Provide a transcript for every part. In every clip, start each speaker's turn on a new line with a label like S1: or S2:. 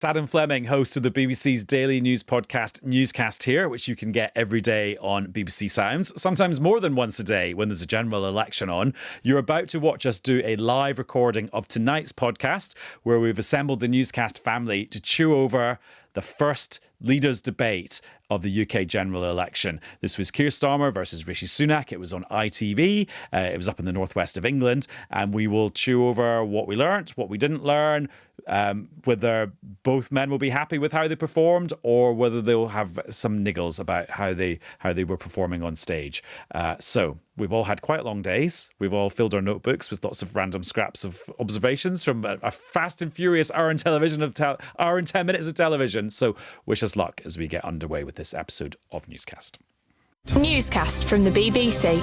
S1: Adam Fleming, host of the BBC's daily news podcast Newscast here, which you can get every day on BBC Sounds, sometimes more than once a day when there's a general election on. You're about to watch us do a live recording of tonight's podcast, where we've assembled the Newscast family to chew over the first leaders' debate of the UK general election. This was Keir Starmer versus Rishi Sunak. It was on ITV. It was up in the northwest of England. And we will chew over what we learnt, what we didn't learn, whether both men will be happy with how they performed or whether they'll have some niggles about how they were performing on stage. So we've all had quite long days. We've all filled our notebooks with lots of random scraps of observations from a fast and furious hour and 10 minutes of television. So wish us luck as we get underway with this episode of Newscast.
S2: Newscast from the BBC.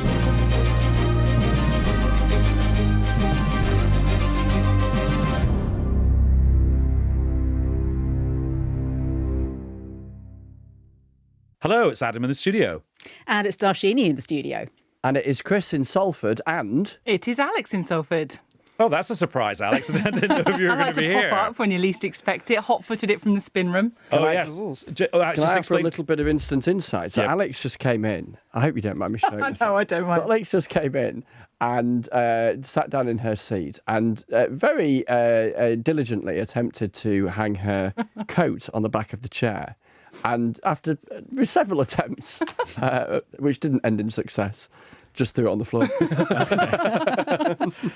S1: Hello, it's Adam in the studio.
S3: And it's Dharshini in the studio.
S4: And it is Chris in Salford, and...
S5: It is Alex in Salford.
S1: Oh, that's a surprise, Alex. I didn't know if you were going to be here.
S5: I like to pop up when you least expect it. Hot-footed it from the spin room.
S1: Yes.
S4: Can I have a little bit of instant insight? So Alex just came in. I hope you don't mind me showing this.
S5: No, I don't mind.
S4: So Alex just came in and sat down in her seat and very diligently attempted to hang her coat on the back of the chair. And after several attempts, which didn't end in success, just threw it on the floor.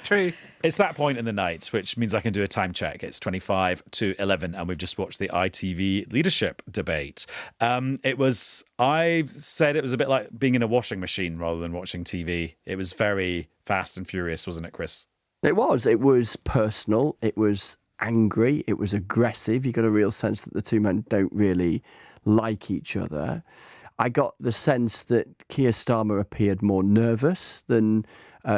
S5: True.
S1: It's that point in the night, which means I can do a time check. It's 25 to 11, and we've just watched the ITV leadership debate. I said it was a bit like being in a washing machine rather than watching TV. It was very fast and furious, wasn't it, Chris?
S4: It was. It was personal. It was angry. It was aggressive. You got a real sense that the two men don't really like each other. I got the sense that Keir Starmer appeared more nervous than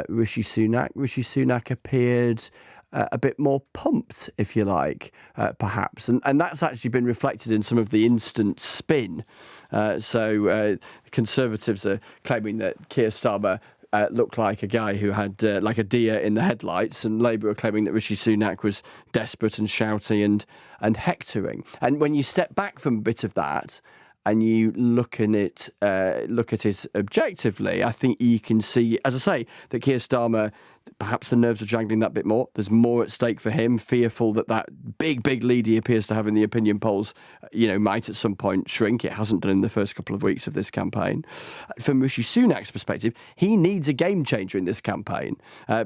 S4: Rishi Sunak. Rishi Sunak appeared a bit more pumped, if you like, perhaps. And that's actually been reflected in some of the instant spin. Conservatives are claiming that Keir Starmer looked like a guy who had like a deer in the headlights, and Labour are claiming that Rishi Sunak was desperate and shouty and hectoring. And when you step back from a bit of that and you look at it objectively, I think you can see, as I say, that Keir Starmer, perhaps the nerves are jangling that bit more. There's more at stake for him, fearful that big lead he appears to have in the opinion polls, might at some point shrink. It hasn't done in the first couple of weeks of this campaign. From Rishi Sunak's perspective, he needs a game changer in this campaign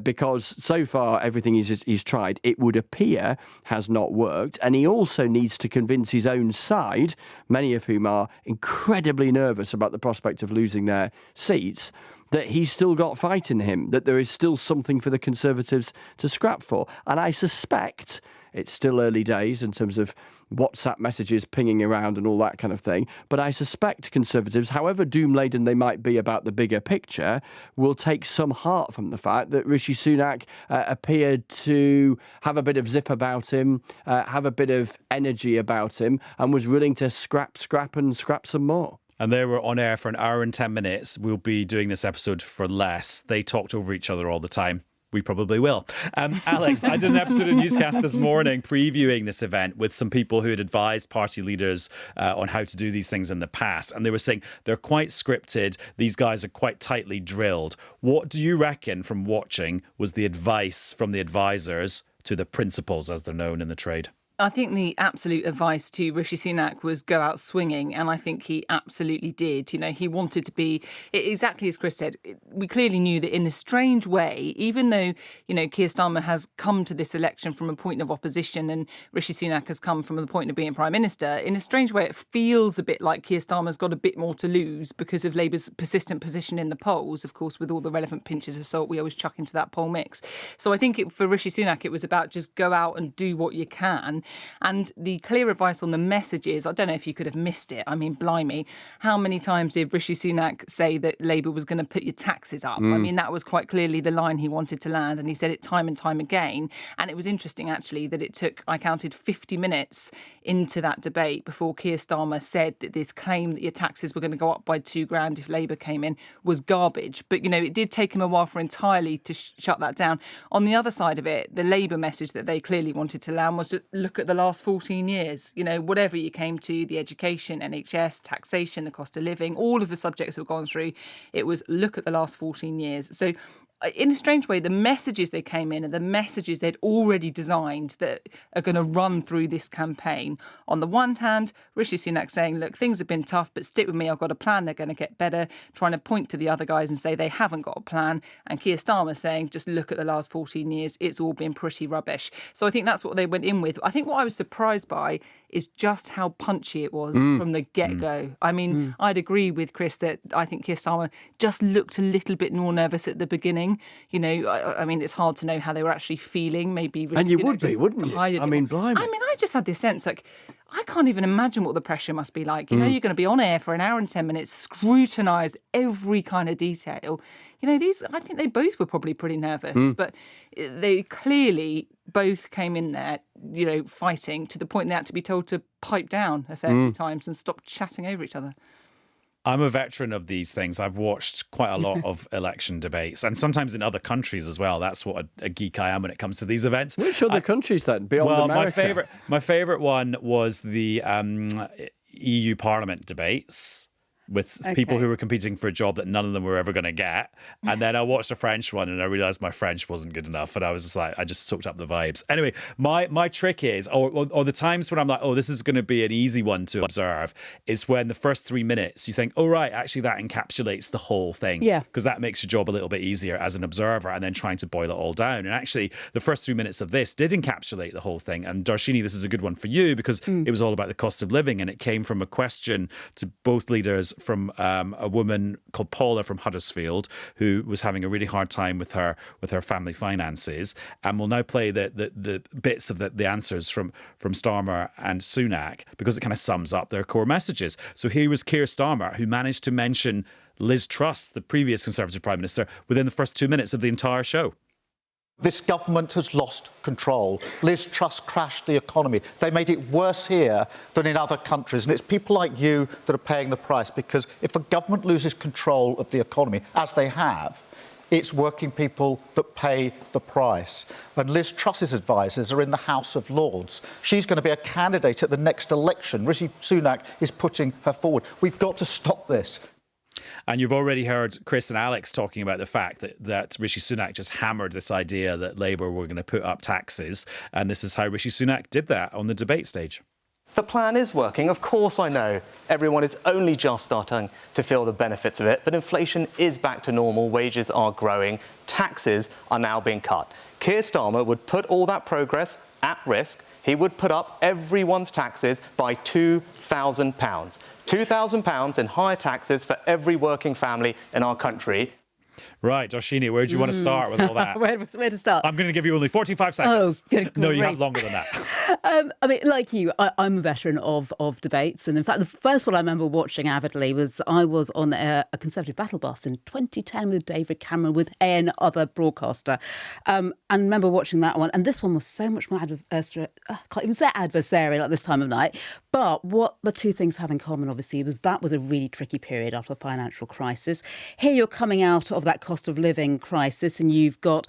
S4: because so far everything he's tried, it would appear, has not worked. And he also needs to convince his own side, many of whom are incredibly nervous about the prospect of losing their seats, that he's still got fight in him, that there is still something for the Conservatives to scrap for. And I suspect it's still early days in terms of WhatsApp messages pinging around and all that kind of thing, but I suspect Conservatives, however doom-laden they might be about the bigger picture, will take some heart from the fact that Rishi Sunak appeared to have a bit of zip about him, have a bit of energy about him, and was willing to scrap some more.
S1: And they were on air for an hour and 10 minutes. We'll be doing this episode for less. They talked over each other all the time. We probably will. Alex, I did an episode of Newscast this morning previewing this event with some people who had advised party leaders on how to do these things in the past. And they were saying they're quite scripted. These guys are quite tightly drilled. What do you reckon from watching was the advice from the advisors to the principals, as they're known in the trade?
S5: I think the absolute advice to Rishi Sunak was go out swinging, and I think he absolutely did. He wanted to be, exactly as Chris said, we clearly knew that in a strange way, even though, Keir Starmer has come to this election from a point of opposition and Rishi Sunak has come from the point of being Prime Minister, in a strange way it feels a bit like Keir Starmer's got a bit more to lose because of Labour's persistent position in the polls, of course, with all the relevant pinches of salt we always chuck into that poll mix. So I think for Rishi Sunak it was about just go out and do what you can. And the clear advice on the messages, I don't know if you could have missed it. I mean, blimey, how many times did Rishi Sunak say that Labour was going to put your taxes up? I mean, that was quite clearly the line he wanted to land, and he said it time and time again. And it was interesting, actually, that it took, I counted 50 minutes into that debate before Keir Starmer said that this claim that your taxes were going to go up by $2,000 if Labour came in was garbage. But, it did take him a while for entirely to shut that down. On the other side of it, the Labour message that they clearly wanted to land was to look look at the last 14 years. Whatever you came to, the education, NHS, taxation, the cost of living, all of the subjects we've gone through, it was look at the last 14 years. So in a strange way, the messages they came in are the messages they'd already designed that are going to run through this campaign. On the one hand, Rishi Sunak saying, look, things have been tough, but stick with me, I've got a plan, they're going to get better, trying to point to the other guys and say they haven't got a plan. And Keir Starmer saying, just look at the last 14 years, it's all been pretty rubbish. So I think that's what they went in with. I think what I was surprised by is just how punchy it was from the get-go. I mean, I'd agree with Chris that I think Keir Starmer just looked a little bit more nervous at the beginning. I mean, it's hard to know how they were actually feeling. Maybe
S4: and you would be, wouldn't you? I mean, blimey.
S5: I mean, I just had this sense, I can't even imagine what the pressure must be like. You're going to be on air for an hour and 10 minutes, scrutinised every kind of detail. I think they both were probably pretty nervous, but they clearly both came in there, fighting to the point they had to be told to pipe down a fair few times and stop chatting over each other.
S1: I'm a veteran of these things. I've watched quite a lot of election debates, and sometimes in other countries as well. That's what a geek I am when it comes to these events.
S4: Which other countries then, beyond America?
S1: My favourite one was the EU Parliament debates with people who were competing for a job that none of them were ever going to get. And then I watched a French one and I realised my French wasn't good enough. And I was just like, I just soaked up the vibes. Anyway, my trick is, or the times when I'm like, oh, this is going to be an easy one to observe, is when the first 3 minutes you think, oh, right, actually that encapsulates the whole thing. Yeah. Because that makes your job a little bit easier as an observer, and then trying to boil it all down. And actually, the first 3 minutes of this did encapsulate the whole thing. And Dharshini, this is a good one for you because it was all about the cost of living, and it came from a question to both leaders from a woman called Paula from Huddersfield, who was having a really hard time with her family finances. And we'll now play the bits of the answers from Starmer and Sunak because it kind of sums up their core messages. So here was Keir Starmer, who managed to mention Liz Truss, the previous Conservative Prime Minister, within the first 2 minutes of the entire show.
S6: This government has lost control. Liz Truss crashed the economy. They made it worse here than in other countries. And it's people like you that are paying the price, because if a government loses control of the economy, as they have, it's working people that pay the price. And Liz Truss's advisers are in the House of Lords. She's going to be a candidate at the next election. Rishi Sunak is putting her forward. We've got to stop this.
S1: And you've already heard Chris and Alex talking about the fact that Rishi Sunak just hammered this idea that Labour were going to put up taxes. And this is how Rishi Sunak did that on the debate stage.
S7: The plan is working. Of course, I know everyone is only just starting to feel the benefits of it, but inflation is back to normal, wages are growing, taxes are now being cut. Keir Starmer would put all that progress at risk. He would put up everyone's taxes by £2,000. £2,000 in higher taxes for every working family in our country.
S1: Right, Dharshini, where do you want to start with all that?
S3: Where to start?
S1: I'm going to give you only 45 seconds.
S3: Oh, good.
S1: No, you have longer than that.
S3: I mean, like you, I'm a veteran of debates. And in fact, the first one I remember watching avidly was I was on a Conservative battle bus in 2010 with David Cameron, with other broadcaster. And I remember watching that one. And this one was so much more adversarial. I can't even say adversarial at this time of night. But what the two things have in common, obviously, was that was a really tricky period after the financial crisis. Here you're coming out of that cost of living crisis, and you've got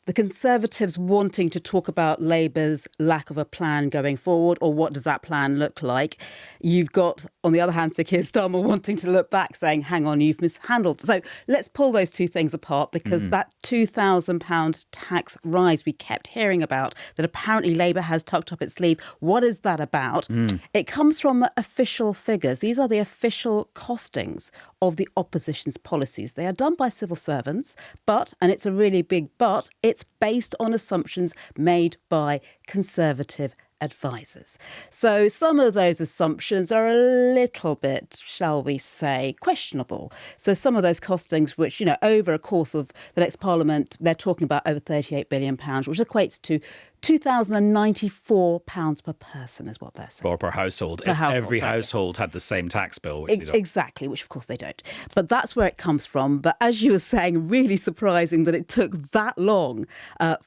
S3: the Conservatives wanting to talk about Labour's lack of a plan going forward, or what does that plan look like. You've got, on the other hand, Sir Keir Starmer wanting to look back, saying, hang on, you've mishandled. So let's pull those two things apart, because that £2,000 tax rise we kept hearing about, that apparently Labour has tucked up its sleeve, what is that about? It comes from official figures. These are the official costings of the opposition's policies. They are done by civil servants, but, and it's a really big but, it's based on assumptions made by Conservative advisors. So some of those assumptions are a little bit, shall we say, questionable. So some of those costings, which, you know, over a course of the next Parliament, they're talking about over £38 billion, which equates to £2,094 per person is what they're saying.
S1: Or per household. If every household had the same tax bill, which they don't.
S3: Exactly, which of course they don't. But that's where it comes from. But as you were saying, really surprising that it took that long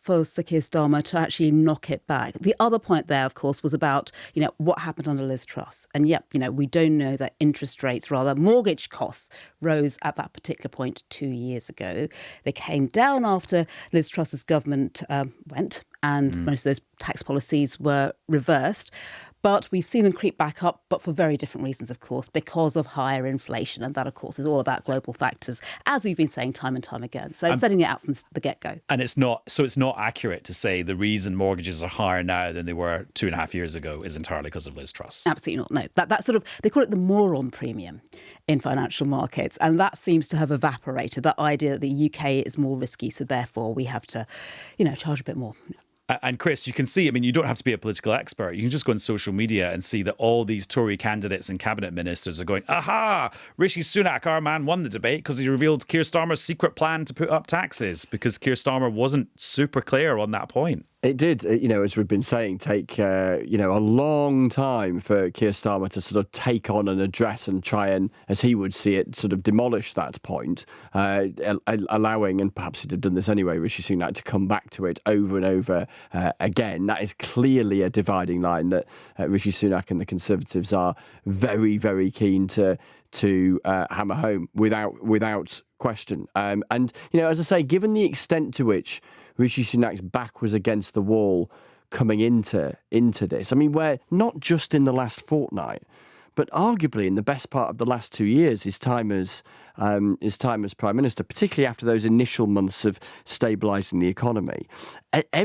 S3: for Sir Keir Starmer to actually knock it back. The other point there, of course, was about, you know, what happened under Liz Truss. And yep, you know, we don't know that mortgage costs rose at that particular point 2 years ago. They came down after Liz Truss's government went, and most of those tax policies were reversed. But we've seen them creep back up, but for very different reasons, of course, because of higher inflation. And that, of course, is all about global factors, as we've been saying time and time again. So setting it out from the get-go.
S1: And it's not accurate to say the reason mortgages are higher now than they were 2.5 years ago is entirely because of Liz Truss.
S3: Absolutely not. No, that sort of, they call it the moron premium in financial markets. And that seems to have evaporated, that idea that the UK is more risky. So therefore we have to, charge a bit more.
S1: And Chris, you can see, you don't have to be a political expert. You can just go on social media and see that all these Tory candidates and cabinet ministers are going, aha, Rishi Sunak, our man, won the debate because he revealed Keir Starmer's secret plan to put up taxes, because Keir Starmer wasn't super clear on that point.
S4: It did, as we've been saying, take, a long time for Keir Starmer to sort of take on and address and try and, as he would see it, sort of demolish that point, allowing, and perhaps he'd have done this anyway, Rishi Sunak to come back to it over and over again. That is clearly a dividing line that Rishi Sunak and the Conservatives are very, very keen to hammer home without question. And as I say, given the extent to which Rishi Sunak's back was against the wall coming into this, we're not just in the last fortnight, but arguably in the best part of the last 2 years, his time as Prime Minister, particularly after those initial months of stabilising the economy,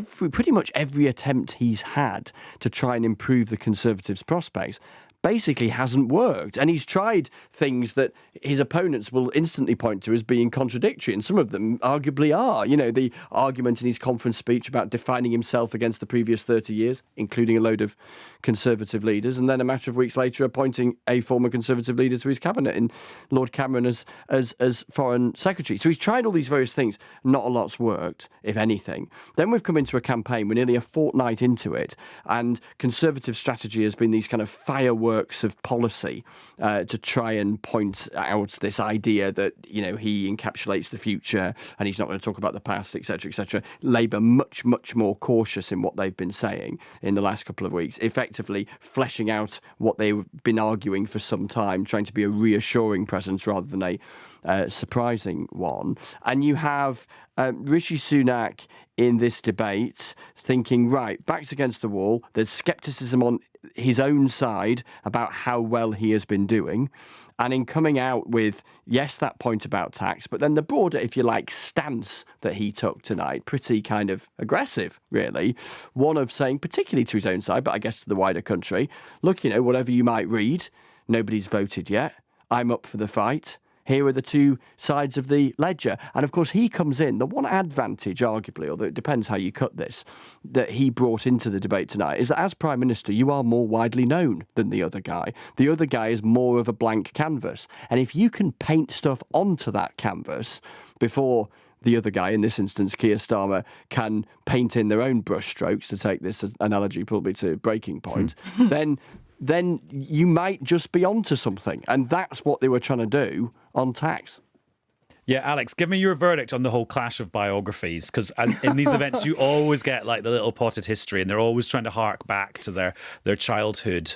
S4: pretty much every attempt he's had to try and improve the Conservatives' prospects basically hasn't worked. And he's tried things that his opponents will instantly point to as being contradictory, and some of them arguably are. The argument in his conference speech about defining himself against the previous 30 years, including a load of Conservative leaders, and then a matter of weeks later appointing a former Conservative leader to his cabinet in Lord Cameron as Foreign Secretary. So he's tried all these various things. Not a lot's worked, if anything. Then we've come into a campaign, we're nearly a fortnight into it, and Conservative strategy has been these kind of fireworks of policy to try and point out this idea that, he encapsulates the future and he's not going to talk about the past, etc., etc. Labour much, much more cautious in what they've been saying in the last couple of weeks, effectively fleshing out what they've been arguing for some time, trying to be a reassuring presence rather than a surprising one. And you have Rishi Sunak in this debate thinking, right, back's against the wall. There's scepticism on his own side about how well he has been doing. And in coming out with, yes, that point about tax, but then the broader, if you like, stance that he took tonight, pretty kind of aggressive, really. One of saying, particularly to his own side, but I guess to the wider country, look, whatever you might read, nobody's voted yet. I'm up for the fight. Here are the two sides of the ledger. And of course, he comes in. The one advantage, arguably, although it depends how you cut this, that he brought into the debate tonight is that as Prime Minister, you are more widely known than the other guy. The other guy is more of a blank canvas. And if you can paint stuff onto that canvas before the other guy, in this instance, Keir Starmer, can paint in their own brushstrokes, to take this analogy probably to breaking point, then you might just be onto something. And that's what they were trying to do on tax.
S1: Yeah, Alex, give me your verdict on the whole clash of biographies, because in these events you always get like the little potted history and they're always trying to hark back to their childhood.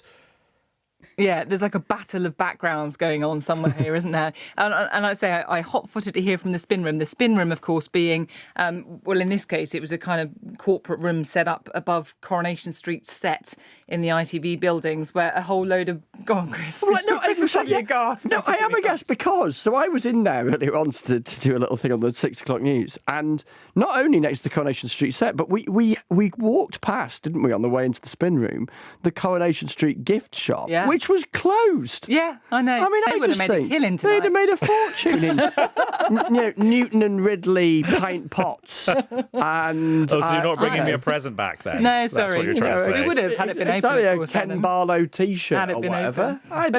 S5: Yeah, there's like a battle of backgrounds going on somewhere here, isn't there? And I'd say I hot-footed to hear from the spin room. The spin room, of course, being, well, in this case, it was a kind of corporate room set up above Coronation Street set in the ITV buildings where a whole load of... Go on, Chris.
S4: Well, no, I am aghast because... So I was in there earlier on to do a little thing on the 6 o'clock news, and not only next to the Coronation Street set, but we walked past, didn't we, on the way into the spin room, the Coronation Street gift shop, which was closed.
S5: Yeah, I know.
S4: I mean,
S5: they would have made a killing tonight.
S4: They'd have made a fortune in Newton and Ridley pint pots. And
S1: so you're not bringing me a present back then?
S5: No,
S1: That's
S5: sorry.
S1: what you're trying to say.
S5: We would have had it been
S4: open. It's like a Ken Barlow T-shirt or whatever.
S3: At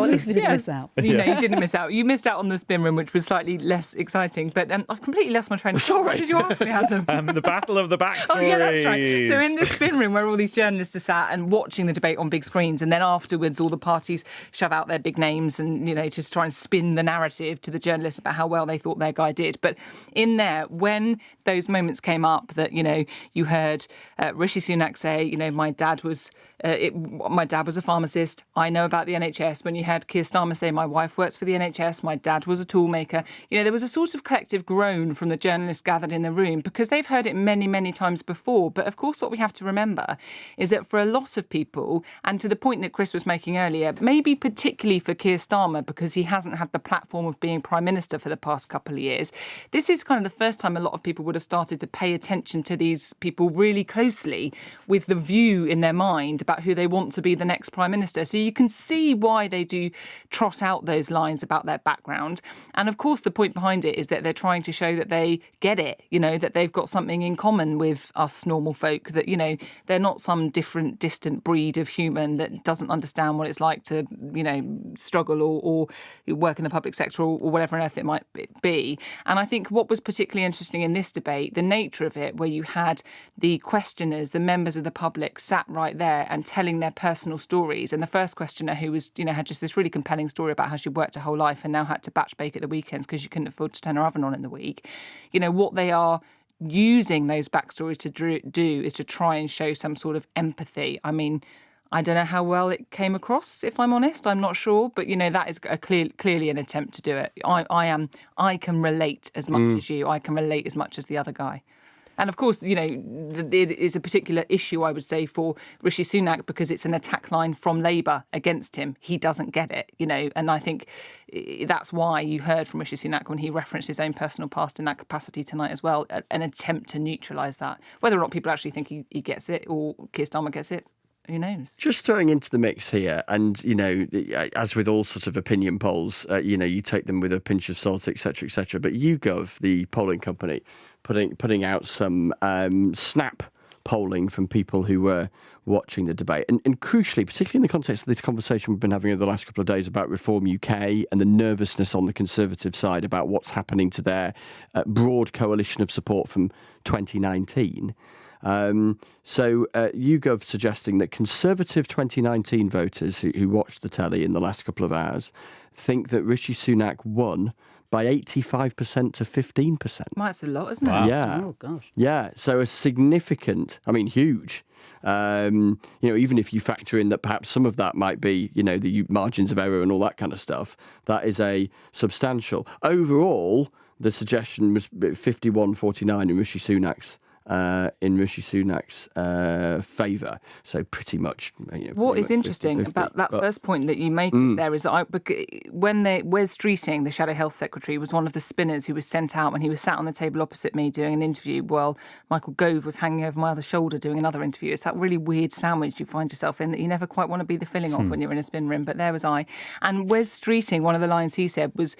S3: least we didn't miss out.
S5: You didn't miss out. You missed out on the spin room, which was slightly less exciting. But I've completely lost my train of thought.
S4: Sorry.
S5: What did you ask me, Adam?
S1: The battle of the backstories.
S5: Oh, yeah, that's right. So in the spin room where all these journalists are sat and watching the debate on big screens, and then afterwards all the parties shove out their big names and, just try and spin the narrative to the journalists about how well they thought their guy did. But in there, when those moments came up that, you heard Rishi Sunak say, my dad was a pharmacist. I know about the NHS. When you had Keir Starmer say, my wife works for the NHS. My dad was a toolmaker. There was a sort of collective groan from the journalists gathered in the room because they've heard it many, many times before. But of course, what we have to remember is that for a lot of people, and to the point that Chris was making earlier, maybe particularly for Keir Starmer, because he hasn't had the platform of being Prime Minister for the past couple of years, this is kind of the first time a lot of people would have started to pay attention to these people really closely with the view in their mind about who they want to be the next Prime Minister. So you can see why they do trot out those lines about their background. And of course, the point behind it is that they're trying to show that they get it, that they've got something in common with us normal folk, that, they're not some different, distant breed of human that doesn't understand what it's like to, struggle or work in the public sector or whatever on earth it might be. And I think what was particularly interesting in this debate, the nature of it, where you had the questioners, the members of the public sat right there and telling their personal stories. And the first questioner, who was, had just this really compelling story about how she worked her whole life and now had to batch bake at the weekends because she couldn't afford to turn her oven on in the week. What they are using those backstories to do is to try and show some sort of empathy. I mean, I don't know how well it came across, if I'm honest. I'm not sure. But, that is clearly an attempt to do it. I can relate as much as you. I can relate as much as the other guy. And of course, it is a particular issue, I would say, for Rishi Sunak because it's an attack line from Labour against him. He doesn't get it, and I think that's why you heard from Rishi Sunak when he referenced his own personal past in that capacity tonight as well, an attempt to neutralise that. Whether or not people actually think he gets it or Keir Starmer gets it, who knows? Just
S4: throwing into the mix here, and, as with all sorts of opinion polls, you take them with a pinch of salt, etc., etc. But YouGov, the polling company, putting out some snap polling from people who were watching the debate. And crucially, particularly in the context of this conversation we've been having over the last couple of days about Reform UK and the nervousness on the Conservative side about what's happening to their broad coalition of support from 2019. So YouGov suggesting that Conservative 2019 voters who watched the telly in the last couple of hours think that Rishi Sunak won by 85% to 15%.
S5: Well, that's a lot, isn't it?
S1: Wow.
S4: Yeah.
S3: Oh, gosh.
S4: Yeah. So a significant, huge. Even if you factor in that perhaps some of that might be, the margins of error and all that kind of stuff, that is a substantial. Overall, the suggestion was 51-49 in Rishi Sunak's favour. So pretty much.
S5: What is interesting
S4: 50-50.
S5: about that first point that you make there is that when Wes Streeting, the Shadow Health Secretary, was one of the spinners who was sent out when he was sat on the table opposite me doing an interview while Michael Gove was hanging over my other shoulder doing another interview. It's that really weird sandwich you find yourself in that you never quite want to be the filling of when you're in a spin room. But there was I. And Wes Streeting, one of the lines he said was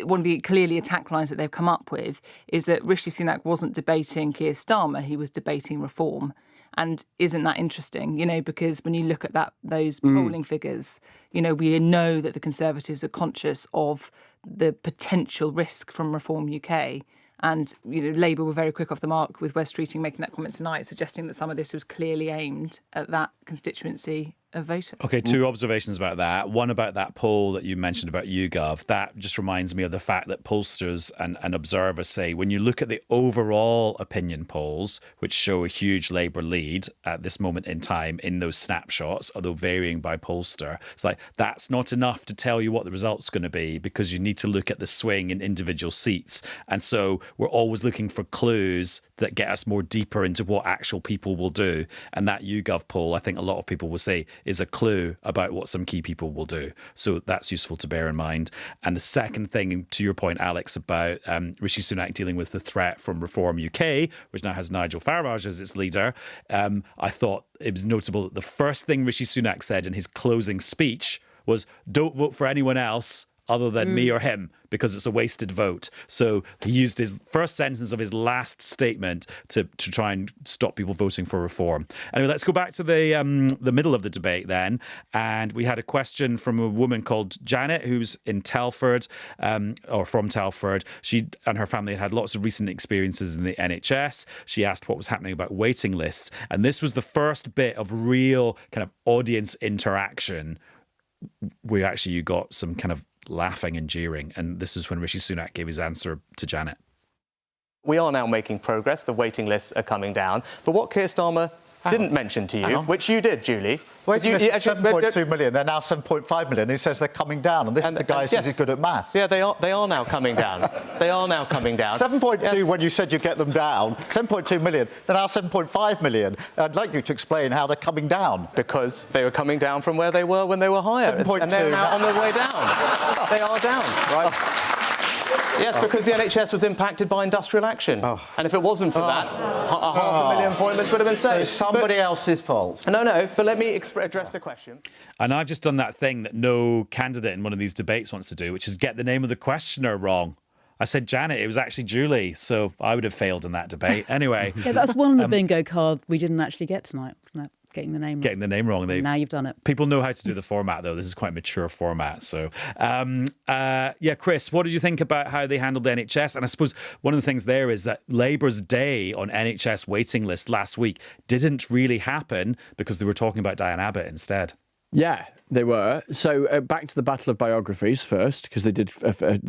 S5: one of the clearly attack lines that they've come up with is that Rishi Sunak wasn't debating Keir Starmer, he was debating reform. And isn't that interesting? Because when you look at those polling figures, we know that the Conservatives are conscious of the potential risk from Reform UK. And, Labour were very quick off the mark with Wes Streeting making that comment tonight, suggesting that some of this was clearly aimed at that constituency of voters.
S1: Okay, two observations about that. One about that poll that you mentioned about YouGov. That just reminds me of the fact that pollsters and observers say when you look at the overall opinion polls, which show a huge Labour lead at this moment in time in those snapshots, although varying by pollster, it's like that's not enough to tell you what the result's going to be because you need to look at the swing in individual seats. And so we're always looking for clues that get us more deeper into what actual people will do. And that YouGov poll, I think a lot of people will say, is a clue about what some key people will do. So that's useful to bear in mind. And the second thing, to your point, Alex, about Rishi Sunak dealing with the threat from Reform UK, which now has Nigel Farage as its leader, I thought it was notable that the first thing Rishi Sunak said in his closing speech was, don't vote for anyone else other than me or him, because it's a wasted vote. So he used his first sentence of his last statement to try and stop people voting for reform. Anyway, let's go back to the middle of the debate then. And we had a question from a woman called Janet, who's in Telford, or from Telford. She and her family had lots of recent experiences in the NHS. She asked what was happening about waiting lists. And this was the first bit of real kind of audience interaction you got some kind of laughing and jeering. And this is when Rishi Sunak gave his answer to Janet.
S7: We are now making progress. The waiting lists are coming down. But what Keir Starmer didn't mention to you, which you did, Julie.
S6: Waiting list 7.2 million, they're now 7.5 million. He says they're coming down, and this is the guy who says he's good at maths.
S7: Yeah, they are now coming down. They are now coming down.
S6: 7.2 when you said you get them down. 7.2 million, they're now 7.5 million. I'd like you to explain how they're coming down.
S7: Because they were coming down from where they were when they were higher.
S6: 7.2.
S7: And they're now on their way down. They are down, right? Yes, because the NHS was impacted by industrial action. And if it wasn't for that, 500,000 appointments would have been saved.
S6: It's somebody else's fault.
S7: No, but let me address the question.
S1: And I've just done that thing that no candidate in one of these debates wants to do, which is get the name of the questioner wrong. I said Janet, it was actually Julie, so I would have failed in that debate. Anyway.
S3: Yeah, that's one of the bingo card we didn't actually get tonight, wasn't it? Getting the name wrong.
S1: Getting the name wrong.
S3: Now you've done it.
S1: People know how to do the format, though. This is quite a mature format. So, Chris, what did you think about how they handled the NHS? And I suppose one of the things there is that Labour's day on NHS waiting list last week didn't really happen because they were talking about Diane Abbott instead.
S4: Yeah, they were. So back to the Battle of Biographies first, because they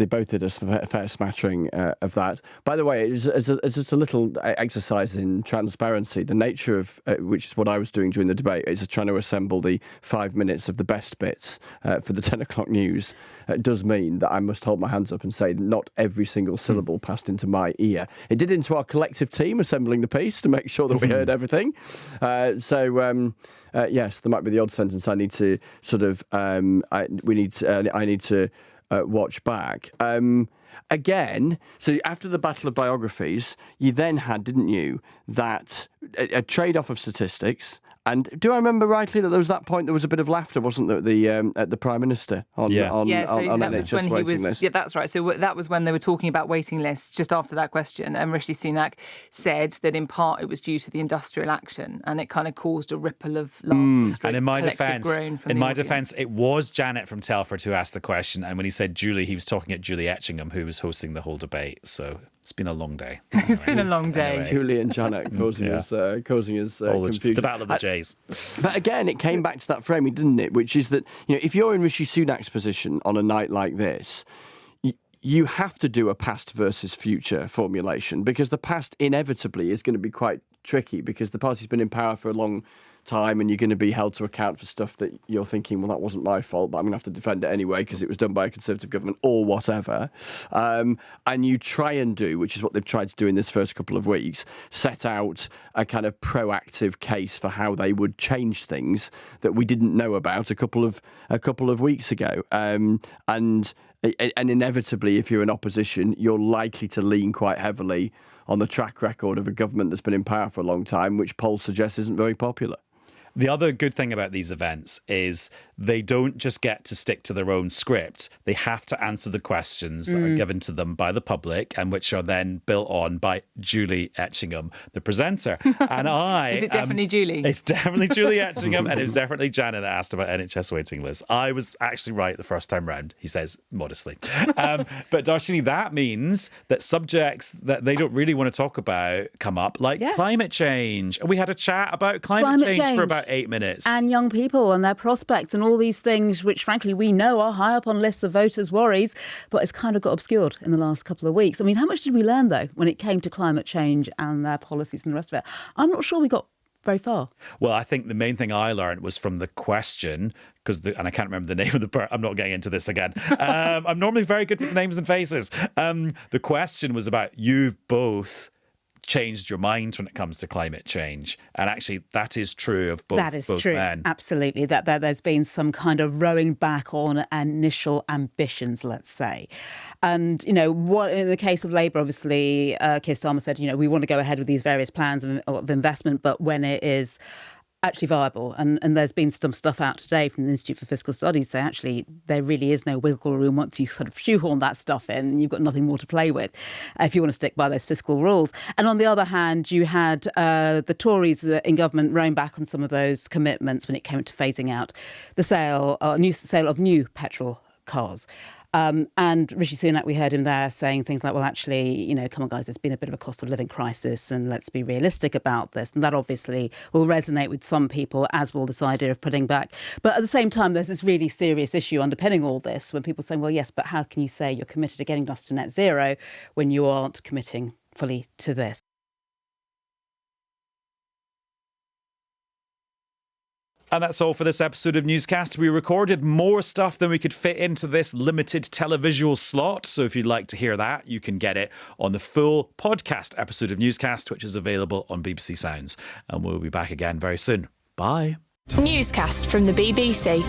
S4: both did a fair smattering of that. By the way, it's just a little exercise in transparency. The nature of which is what I was doing during the debate is trying to assemble the 5 minutes of the best bits for the 10 o'clock news. It does mean that I must hold my hands up and say not every single syllable passed into my ear. It did into our collective team assembling the piece to make sure that we heard everything. Yes, there might be the odd sentence I need to sort of I need to watch back. Again, so after the Battle of Biographies, you then had, didn't you, that a trade-off of statistics. And do I remember rightly that there was that point there was a bit of laughter, wasn't there, at the Prime Minister on NHS waiting list?
S5: Yeah, that's right. So that was when they were talking about waiting lists just after that question. And Rishi Sunak said that in part it was due to the industrial action, and it kind of caused a ripple of laughter.
S1: And in my defence, it was Janet from Telford who asked the question. And when he said Julie, he was talking at Julie Etchingham, who was hosting the whole debate. So it's been a long day.
S5: It's been a long day.
S1: Anyway.
S4: Julie and Janet causing us confusion.
S1: The Battle of the Jays.
S4: But again, it came back to that framing, didn't it? Which is that, if you're in Rishi Sunak's position on a night like this, you have to do a past versus future formulation, because the past inevitably is going to be quite tricky, because the party's been in power for a long time and you're going to be held to account for stuff that you're thinking, well, that wasn't my fault, but I'm going to have to defend it anyway because it was done by a Conservative government or whatever. And you try and do, which is what they've tried to do in this first couple of weeks, set out a kind of proactive case for how they would change things that we didn't know about a couple of weeks ago. And inevitably, if you're in opposition, you're likely to lean quite heavily on the track record of a government that's been in power for a long time, which polls suggest isn't very popular.
S1: The other good thing about these events is they don't just get to stick to their own script. They have to answer the questions that are given to them by the public and which are then built on by Julie Etchingham, the presenter. And
S5: Is it definitely Julie?
S1: It's definitely Julie Etchingham, and it was definitely Janet that asked about NHS waiting lists. I was actually right the first time round, he says modestly. But Dharshini, that means that subjects that they don't really want to talk about come up, like climate change. And we had a chat about climate change for about 8 minutes.
S3: And young people and their prospects and all these things which, frankly, we know are high up on lists of voters' worries, but it's kind of got obscured in the last couple of weeks. I mean, how much did we learn, though, when it came to climate change and their policies and the rest of it? I'm not sure we got very far.
S1: Well, I think the main thing I learned was from the question, and I can't remember the name of the person. I'm not getting into this again. I'm normally very good with names and faces. The question was about you've both changed your mind when it comes to climate change. And actually, that is true of both men.
S3: That is true, absolutely. That there's been some kind of rowing back on initial ambitions, let's say. And, what in the case of Labour, obviously, Keir Starmer said, we want to go ahead with these various plans of investment, but when it is actually viable. And there's been some stuff out today from the Institute for Fiscal Studies saying actually there really is no wiggle room once you sort of shoehorn that stuff in. You've got nothing more to play with if you want to stick by those fiscal rules. And on the other hand, you had the Tories in government rowing back on some of those commitments when it came to phasing out the sale of new petrol cars. And Rishi Sunak, we heard him there saying things like, well, actually, come on, guys, there's been a bit of a cost of living crisis and let's be realistic about this. And that obviously will resonate with some people, as will this idea of putting back. But at the same time, there's this really serious issue underpinning all this when people are saying, well, yes, but how can you say you're committed to getting us to net zero when you aren't committing fully to this?
S1: And that's all for this episode of Newscast. We recorded more stuff than we could fit into this limited televisual slot. So if you'd like to hear that, you can get it on the full podcast episode of Newscast, which is available on BBC Sounds. And we'll be back again very soon. Bye.
S2: Newscast from the BBC.